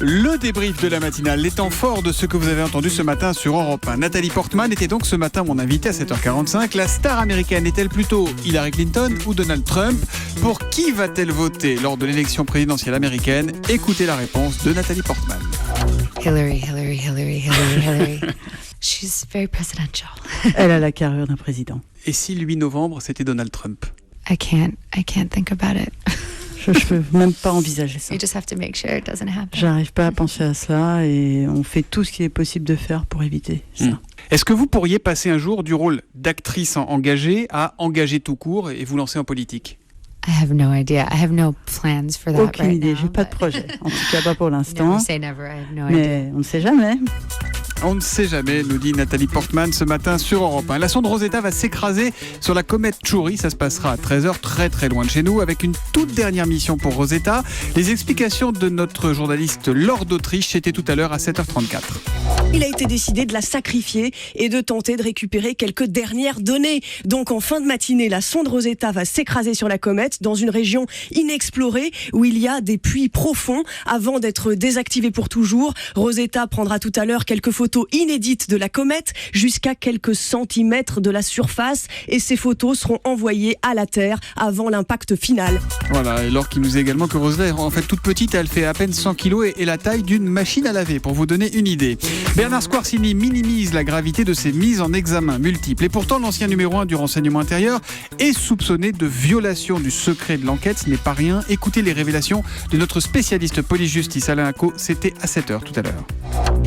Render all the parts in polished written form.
Le débrief de la matinale, les temps forts de ce que vous avez entendu ce matin sur Europe 1. Nathalie Portman était donc ce matin mon invitée à 7h45. La star américaine est-elle plutôt Hillary Clinton ou Donald Trump ? Pour qui va-t-elle voter lors de l'élection présidentielle américaine ? Écoutez la réponse de Nathalie Portman. Hillary. She's very presidential. Elle a la carrure d'un président. Et si le 8 novembre, c'était Donald Trump ? I can't think about it. Je peux même pas envisager ça. You just have to make sure it doesn't happen. J'arrive pas à penser à cela et on fait tout ce qui est possible de faire pour éviter ça. Est-ce que vous pourriez passer un jour du rôle d'actrice engagée à engagée tout court et vous lancer en politique ? I have no idea. I have no plans for that Aucune right idée, now, j'ai pas de but- projet. En tout cas pas pour l'instant. Never say never. I have no idea. Mais on ne sait jamais. On ne sait jamais, nous dit Nathalie Portman ce matin sur Europe 1. La sonde Rosetta va s'écraser sur la comète Chury. Ça se passera à 13h, très très loin de chez nous, avec une toute dernière mission pour Rosetta. Les explications de notre journaliste Laure d'Autriche, c'était tout à l'heure à 7h34. Il a été décidé de la sacrifier et de tenter de récupérer quelques dernières données. Donc en fin de matinée, la sonde Rosetta va s'écraser sur la comète dans une région inexplorée où il y a des puits profonds avant d'être désactivée pour toujours. Rosetta prendra tout à l'heure quelques photos inédites de la comète jusqu'à quelques centimètres de la surface et ces photos seront envoyées à la Terre avant l'impact final. Voilà, et Laure qui nous dit également que Rosetta est en fait toute petite, elle fait à peine 100 kg et la taille d'une machine à laver, pour vous donner une idée. Bernard Squarcini minimise la gravité de ces mises en examen multiples. Et pourtant, l'ancien numéro 1 du renseignement intérieur est soupçonné de violation du secret de l'enquête. Ce n'est pas rien. Écoutez les révélations de notre spécialiste police-justice Alain Acco. C'était à 7h tout à l'heure.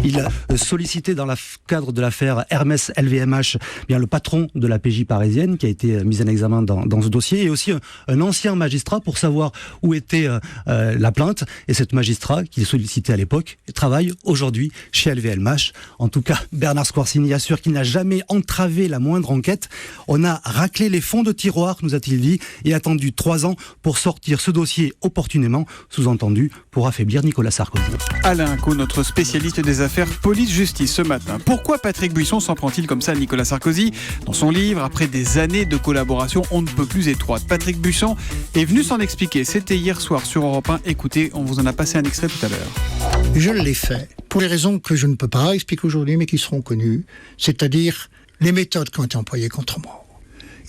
Il a sollicité dans le cadre de l'affaire Hermès LVMH bien le patron de la PJ parisienne qui a été mis en examen dans ce dossier et aussi un ancien magistrat pour savoir où était la plainte. Et cet magistrat qu'il sollicitait à l'époque travaille aujourd'hui chez LVMH. En tout cas, Bernard Squarcini assure qu'il n'a jamais entravé la moindre enquête. On a raclé les fonds de tiroir, nous a-t-il dit, et attendu 3 ans pour sortir ce dossier opportunément, sous-entendu pour affaiblir Nicolas Sarkozy. Alain Acco, notre spécialiste des affaires police-justice ce matin. Pourquoi Patrick Buisson s'en prend-il comme ça à Nicolas Sarkozy ? Dans son livre, après des années de collaboration on ne peut plus étroite, Patrick Buisson est venu s'en expliquer. C'était hier soir sur Europe 1. Écoutez, on vous en a passé un extrait tout à l'heure. Je l'ai fait pour les raisons que je ne peux pas expliquer aujourd'hui, mais qui seront connues, c'est-à-dire les méthodes qui ont été employées contre moi.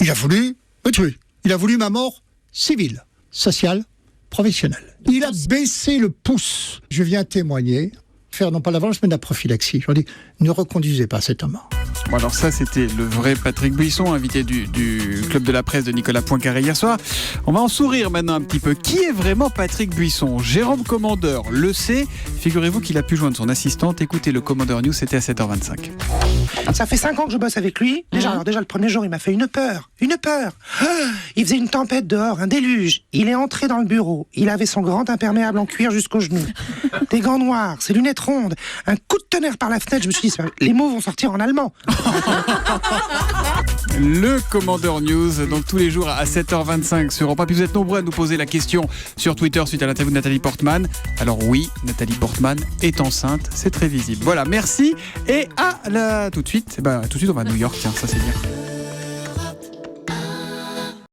Il a voulu me tuer. Il a voulu ma mort civile, sociale, professionnelle. Il a baissé le pouce. Je viens témoigner, faire non pas l'avance, mais de la prophylaxie. Je leur dis, ne reconduisez pas cet homme. Bon alors ça c'était le vrai Patrick Buisson, invité du Club de la Presse de Nicolas Poincaré hier soir. On va en sourire maintenant un petit peu. Qui est vraiment Patrick Buisson ? Jérôme Commandeur le sait. Figurez-vous qu'il a pu joindre son assistante. Écoutez le Commandeur News, c'était à 7h25. Ça fait 5 ans que je bosse avec lui. Déjà le premier jour, il m'a fait une peur. Il faisait une tempête dehors, un déluge. Il est entré dans le bureau. Il avait son grand imperméable en cuir jusqu'aux genoux. Des gants noirs, ses lunettes rondes. Un coup de tonnerre par la fenêtre. Je me suis dit, les mots vont sortir en allemand. Le Commandeur News, donc tous les jours à 7h25 sur Europe 1. Puis vous êtes nombreux à nous poser la question sur Twitter suite à l'interview de Nathalie Portman. Alors oui, Nathalie Portman est enceinte, c'est très visible. Voilà, merci. Et tout de suite, on va à New York, tiens, ça c'est bien.